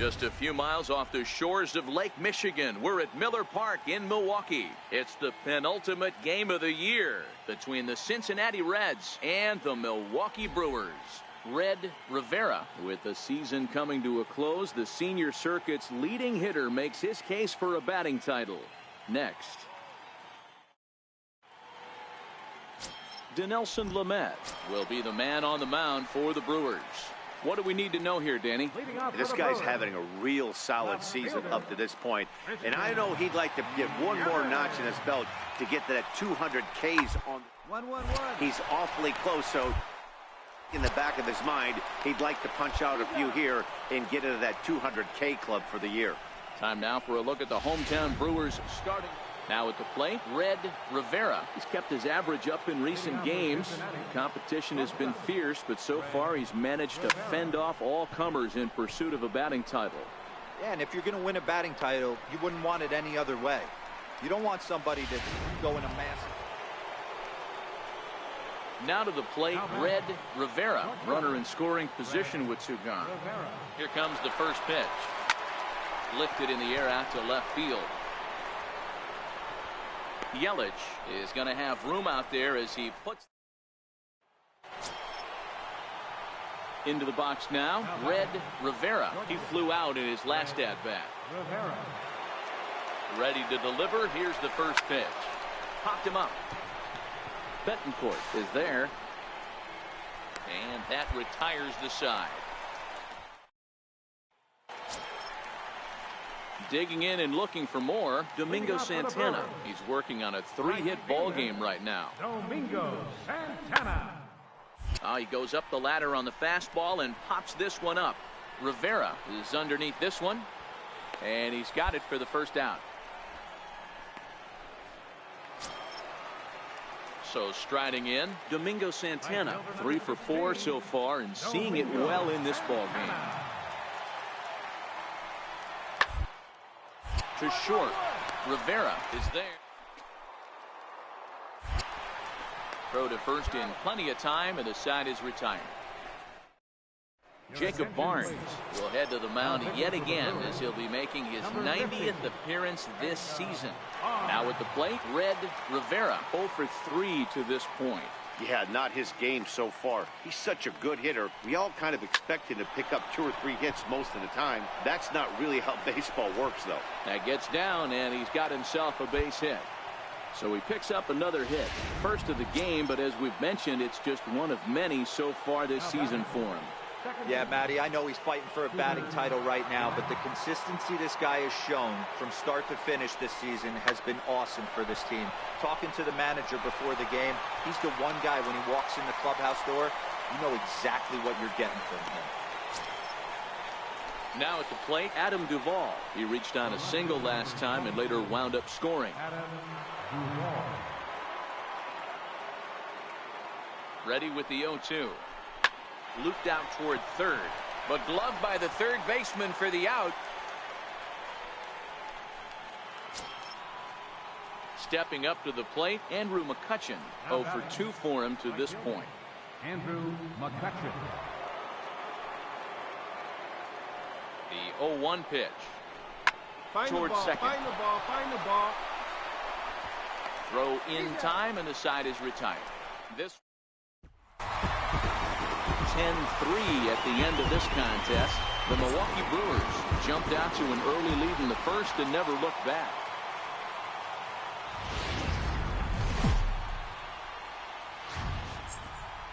Just a few miles off the shores of Lake Michigan, we're at Miller Park in Milwaukee. It's the penultimate game of the year between the Cincinnati Reds and the Milwaukee Brewers. Red Rivera, with the season coming to a close, the senior circuit's leading hitter makes his case for a batting title. Next, Dinelson Lamet will be the man on the mound for the Brewers. What do we need to know here, Danny? This guy's having a real solid season up to this point. And I know he'd like to get one more notch in his belt to get to that 200 Ks on. 1-1-1. He's awfully close, so in the back of his mind, he'd like to punch out a few here and get into that 200 K club for the year. Time now for a look at the hometown Brewers starting. Now at the plate, Red Rivera. He's kept his average up in recent games. The competition has been fierce, but so far he's managed to fend off all comers in pursuit of a batting title. Yeah, and if you're going to win a batting title, you wouldn't want it any other way. You don't want somebody to go in a massive. Now to the plate, Red Rivera. Runner in scoring position with two gone. Here comes the first pitch. Lifted in the air out to left field. Yelich is going to have room out there as he puts into the box now. Red Rivera. He flew out in his last at-bat. Ready to deliver. Here's the first pitch. Popped him up. Betancourt is there. And that retires the side. Digging in and looking for more, Domingo Santana. He's working on a 3-hit ball game right now. Domingo Santana. He goes up the ladder on the fastball and pops this one up. Rivera is underneath this one, and he's got it for the first out. So striding in, Domingo Santana, 3 for 4 so far and seeing it well in this ball game. To short, Rivera is there. Throw to first in plenty of time, and the side is retired. Jacob Barnes will head to the mound yet again as he'll be making his 90th appearance this season. Now at the plate, Red Rivera, 0 for 3 to this point. Yeah, not his game so far. He's such a good hitter. We all kind of expect him to pick up 2 or 3 hits most of the time. That's not really how baseball works, though. That gets down, and he's got himself a base hit. So he picks up another hit. First of the game, but as we've mentioned, it's just one of many so far this season for him. Yeah, Matty, I know he's fighting for a batting title right now, but the consistency this guy has shown from start to finish this season has been awesome for this team. Talking to the manager before the game, he's the one guy when he walks in the clubhouse door, you know exactly what you're getting from him. Now at the plate, Adam Duvall. He reached on a single last time and later wound up scoring. Ready with the 0-2. Looped out toward third, but gloved by the third baseman for the out. Stepping up to the plate, Andrew McCutchen. 0 for 2 for him to this point. Andrew McCutchen. The 0-1 pitch. Towards second. Find the ball, find the ball. Throw in time, and the side is retired. This 10-3 at the end of this contest. The Milwaukee Brewers jumped out to an early lead in the first and never looked back.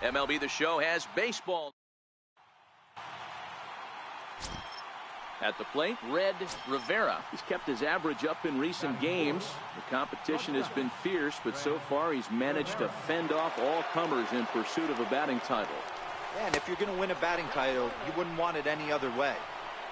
MLB The Show has baseball. At the plate, Red Rivera. He's kept his average up in recent games. The competition has been fierce, but so far he's managed to fend off all comers in pursuit of a batting title. Yeah, and if you're going to win a batting title, you wouldn't want it any other way.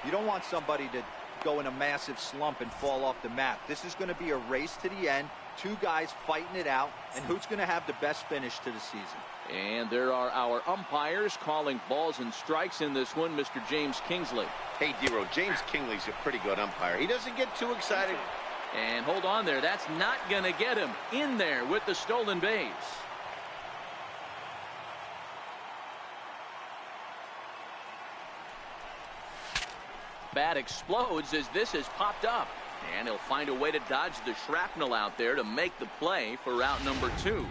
You don't want somebody to go in a massive slump and fall off the map. This is going to be a race to the end. 2 guys fighting it out, and who's going to have the best finish to the season. And there are our umpires calling balls and strikes in this one, Mr. James Kingsley. Hey, Dero, James Kingley's a pretty good umpire. He doesn't get too excited. And hold on there. That's not going to get him in there with the stolen base. bat explodes as this has popped up. And he'll find a way to dodge the shrapnel out there to make the play for out number 2.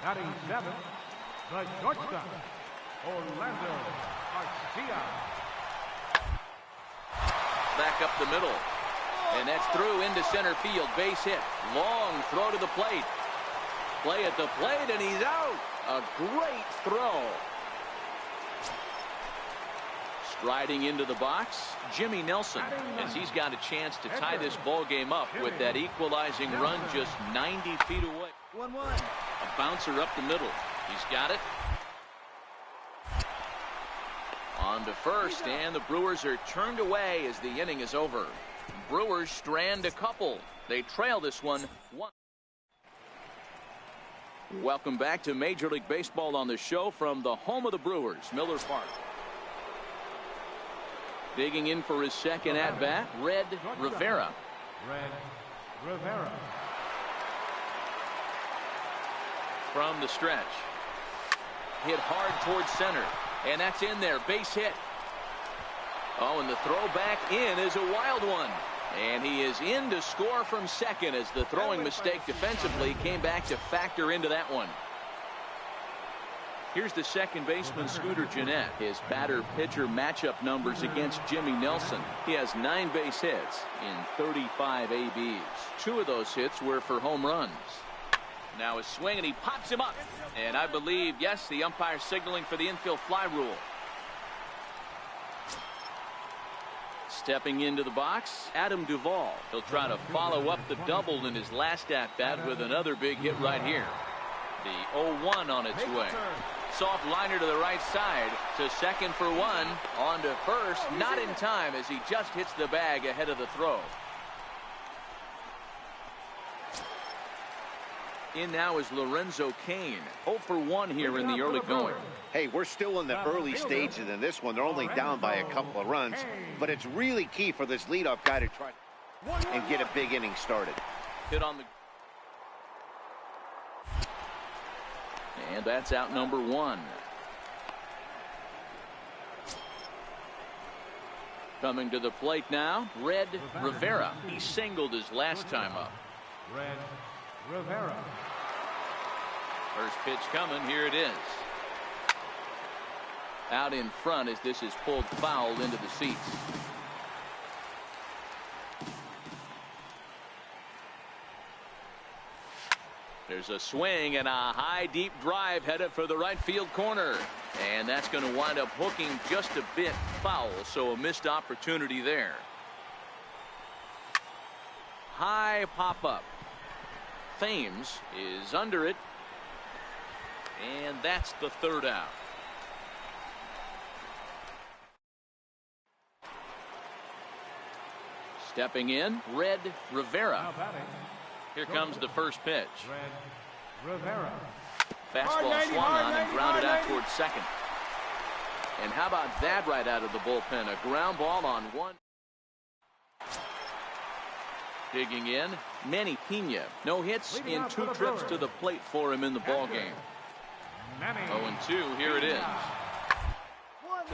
Batting 7, the shortstop, Orlando Garcia. Back up the middle. And that's through into center field. Base hit. Long throw to the plate. Play at the plate, and he's out. A great throw. Striding into the box, Jimmy Nelson, as he's got a chance to tie this ball game up with that equalizing run just 90 feet away. 1-1. A bouncer up the middle. He's got it. On to first, and the Brewers are turned away as the inning is over. Brewers strand a couple. They trail this one 1. Welcome back to Major League Baseball on the show from the home of the Brewers, Miller Park. Digging in for his second at-bat, Red Rivera. Red Rivera. From the stretch. Hit hard towards center. And that's in there. Base hit. Oh, and the throw back in is a wild one. And he is in to score from second as the throwing mistake defensively came back to factor into that one. Here's the second baseman, Scooter Gennett. His batter-pitcher matchup numbers against Jimmy Nelson. He has 9 base hits in 35 ABs. 2 of those hits were for home runs. Now a swing, and he pops him up. And I believe, yes, the umpire signaling for the infield fly rule. Stepping into the box, Adam Duvall. He'll try to follow up the double in his last at-bat with another big hit right here. The 0-1 on its way. Soft liner to the right side to second for 1. On to first, not in time as he just hits the bag ahead of the throw. In now is Lorenzo Cain. 0 for 1 here in the early going. Hey, we're still in the early stages in this one. They're only down by a couple of runs, but it's really key for this leadoff guy to try and get a big inning started. Hit on the... And that's out number 1. Coming to the plate now, Red Rivera. He singled his last time up. Red Rivera. First pitch coming. Here it is. Out in front as this is pulled foul into the seats. There's a swing and a high deep drive headed for the right field corner. And that's going to wind up hooking just a bit foul, so a missed opportunity there. High pop up. Thames is under it. And that's the third out. Stepping in, Red Rivera. Here comes the first pitch. Red Rivera. Fastball swung on and grounded out towards second. And how about that right out of the bullpen? A ground ball on 1. Digging in, Manny Pena. No hits in 2 trips to the plate for him in the ball game. 0-2, here it is.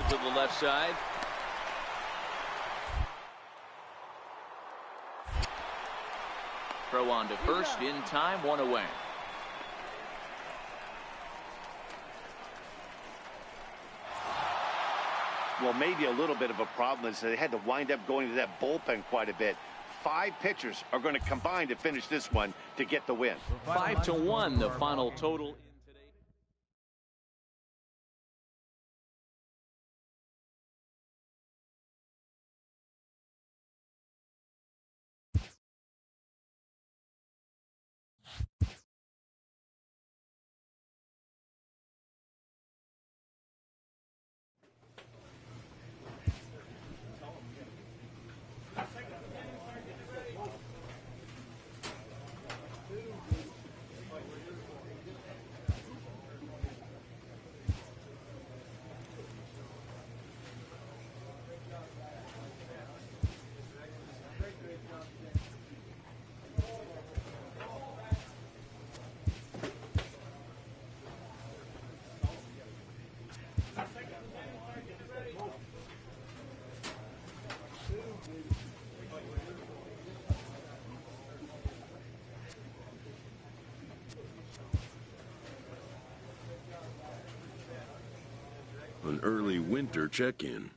To the left side. Throw on to first in time, 1 away. Well, maybe a little bit of a problem is they had to wind up going to that bullpen quite a bit. 5 pitchers are going to combine to finish this one to get the win. 5-1, the final total. an early winter check-in.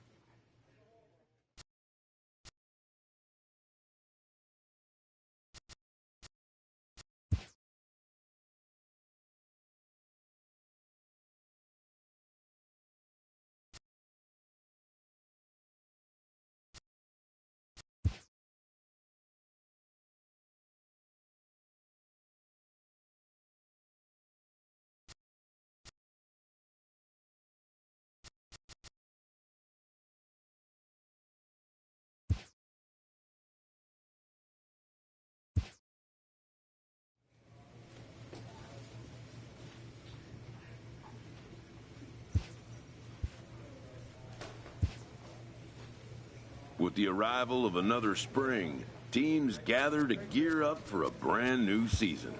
With the arrival of another spring, teams gather to gear up for a brand new season.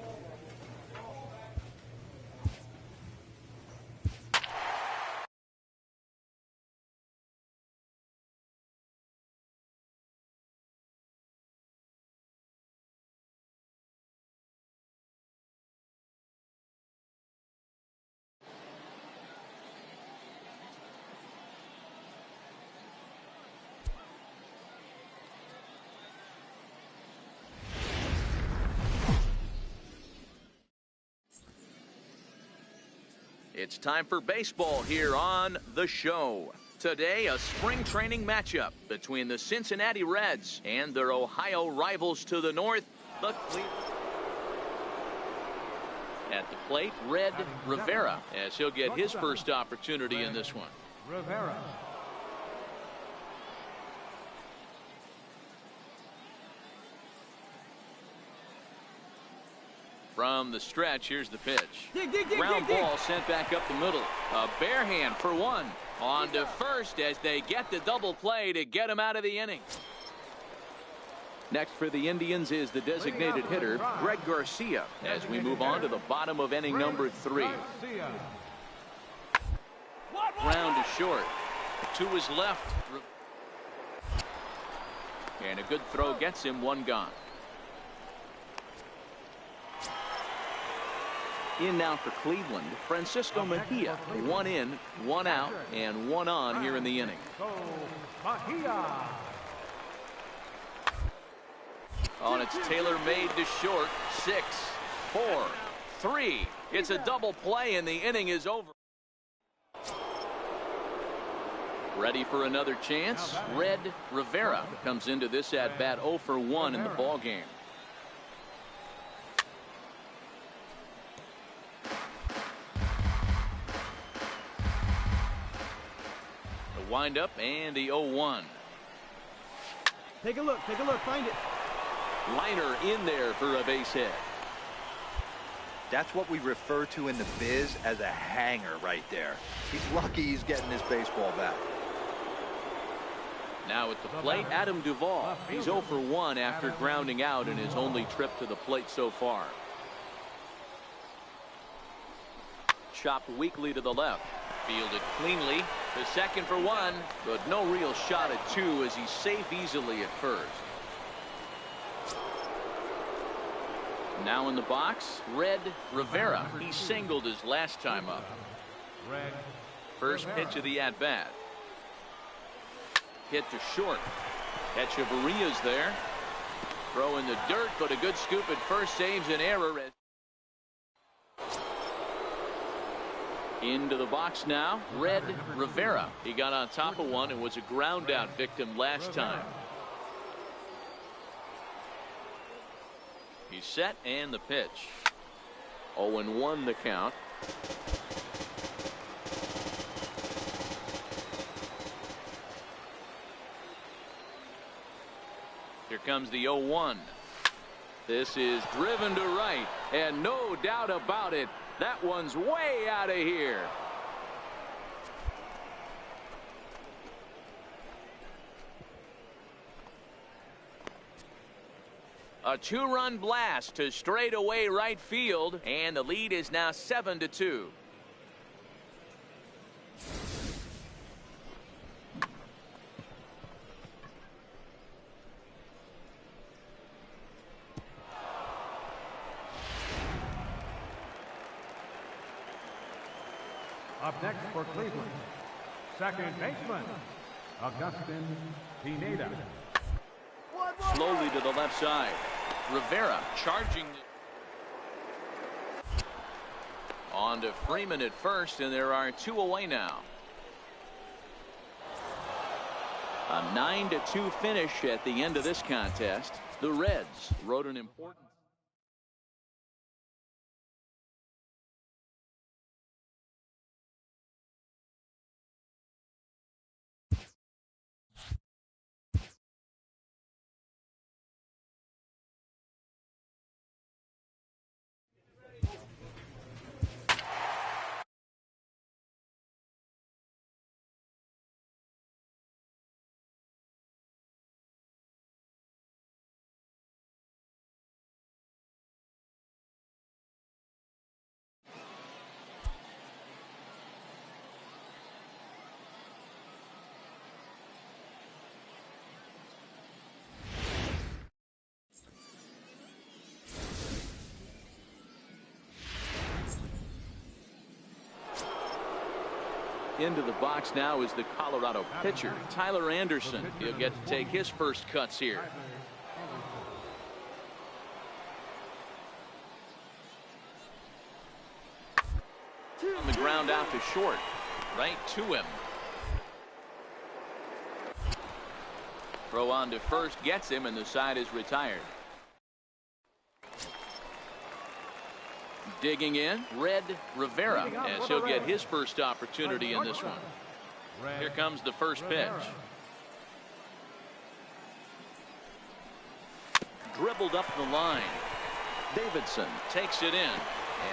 It's time for baseball here on The Show. Today, a spring training matchup between the Cincinnati Reds and their Ohio rivals to the north, the Cleveland. At the plate, Red Rivera, as he'll get his first opportunity in this one. Rivera. From the stretch, here's the pitch. Ground ball sent back up the middle. A bare hand for one. On to first as they get the double play to get him out of the inning. Next for the Indians is the designated hitter, Greg Garcia, as we move on to the bottom of inning number 3. Ground is short. To his left. And a good throw gets him one gone. In now for Cleveland, Francisco Mejia. 1 in, 1 out, and 1 on here in the inning. On its tailor-made to short. 6, 4, 3. It's a double play, and the inning is over. Ready for another chance? Red Rivera comes into this at-bat 0 for 1 in the ballgame. Wind up and the 0-1. Take a look, find it. Liner in there for a base hit. That's what we refer to in the biz as a hanger right there. He's lucky he's getting his baseball back. Now at the plate, Adam Duvall. He's 0 for 1 after grounding out in his only trip to the plate so far. Chopped weakly to the left. Fielded cleanly to second for 1, but no real shot at 2 as he's safe easily at first. Now in the box, Red Rivera. He singled his last time up. First pitch of the at-bat. Hit to short. Echeverria's there. Throw in the dirt, but a good scoop at first saves an error. Into the box now, Red Rivera. He got on top of one and was a ground out victim last time. He's set and the pitch. 0-1 the count. Here comes the 0-1. This is driven to right, and no doubt about it, that one's way out of here. A 2-run blast to straightaway right field, and the lead is now 7-2. Up next for Cleveland, Second baseman, Augustin Pineda. Slowly to the left side. Rivera charging. On to Freeman at first, and there are 2 away now. A 9-2 finish at the end of this contest. The Reds wrote an important. Into the box now is the Colorado pitcher, Tyler Anderson. He'll get to take his first cuts here. On the ground out to short. Right to him. Throw on to first gets him, and the side is retired. Digging in, Red Rivera, as he'll get his first opportunity in this one. Here comes the first pitch. Dribbled up the line. Davidson takes it in.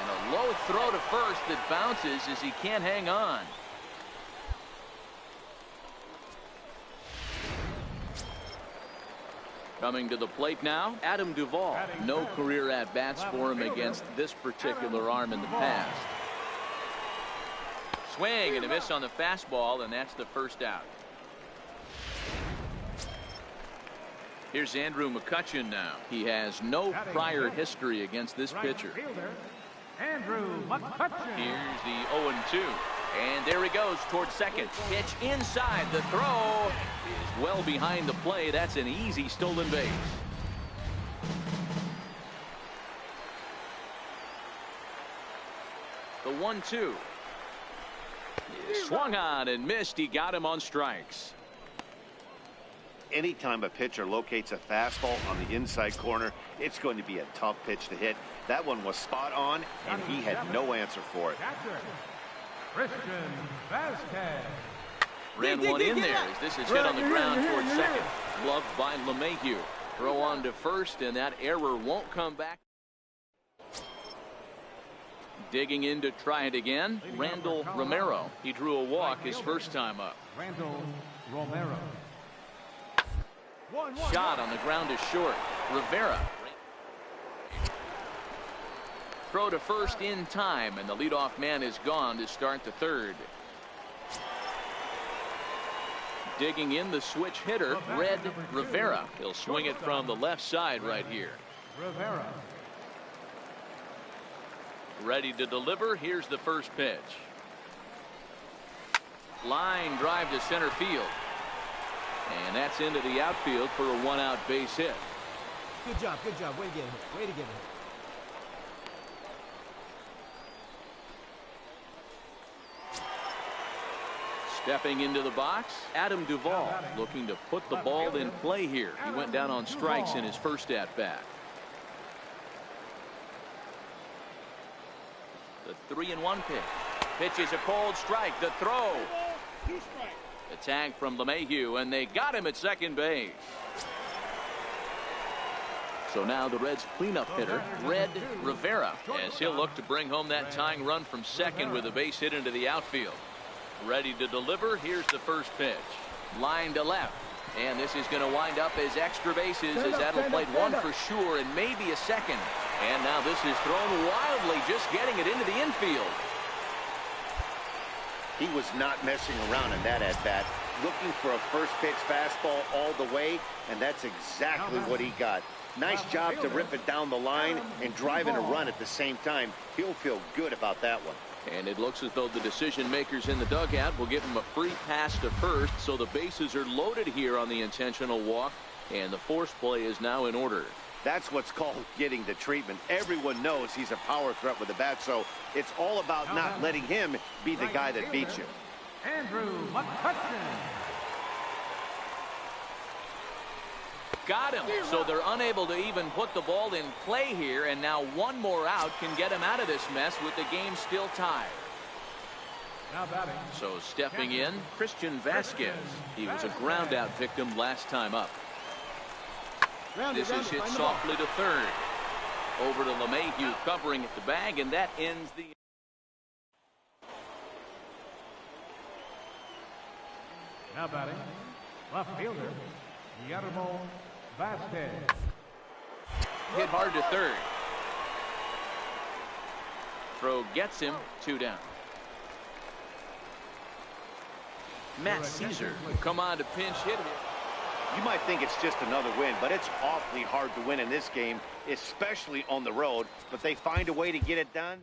And a low throw to first that bounces as he can't hang on. Coming to the plate now, Adam Duvall. No career at-bats for him against this particular arm in the past. Swing and a miss on the fastball, and that's the first out. Here's Andrew McCutchen now. He has no prior history against this pitcher. Andrew McCutchen. Here's the 0-2. And there he goes towards second. Pitch inside. The throw is well behind the play. That's an easy stolen base. The 1-2. Swung on and missed. He got him on strikes. Anytime a pitcher locates a fastball on the inside corner, it's going to be a tough pitch to hit. That one was spot on, and he had no answer for it. Christian Vasquez. Ran one in there as this is hit on the ground towards second. Gloved by LeMahieu. Throw on to first, and that error won't come back. Digging in to try it again, Randall Romero. He drew a walk his first time up. Randall Romero. Shot on the ground is short. Rivera. Throw to first in time, and the leadoff man is gone to start the third. Digging in the switch hitter, Red Rivera. He'll swing it from the left side right here. Rivera. Ready to deliver. Here's the first pitch. Line drive to center field. And that's into the outfield for a one-out base hit. Good job, good job. Way to get hit. Way to get hit. Stepping into the box, Adam Duvall looking to put the ball in play here. He went down on strikes in his first at-bat. The 3-1 pitch. Pitch is a cold strike. The throw. The tag from LeMahieu, and they got him at second base. So now the Reds' cleanup hitter, Red Rivera, as he'll look to bring home that tying run from second with a base hit into the outfield. Ready to deliver. Here's the first pitch. Line to left. And this is going to wind up as extra bases, as that'll play one for sure and maybe a second. And now this is thrown wildly, just getting it into the infield. He was not messing around in that at-bat, looking for a first pitch fastball all the way, and that's exactly what he got. Nice job to rip it down the line and drive in a run at the same time. He'll feel good about that one. And it looks as though the decision makers in the dugout will give him a free pass to first, so the bases are loaded here on the intentional walk, and the force play is now in order. That's what's called getting the treatment. Everyone knows he's a power threat with the bat, so it's all about not letting him be the guy that beats you. Andrew McCutcheon. Got him. So they're unable to even put the ball in play here, and now one more out can get him out of this mess with the game still tied. Now batting. So stepping in, Christian Vasquez. He was a ground out victim last time up. This is hit softly to third. Over to LeMahieu covering at the bag, and that ends the... Now batting. Left fielder, Guillermo Vasquez. Hit hard to third. Throw gets him, 2 down. Matt Caesar will come on to pinch hit here. You might think it's just another win, but it's awfully hard to win in this game, especially on the road. But they find a way to get it done.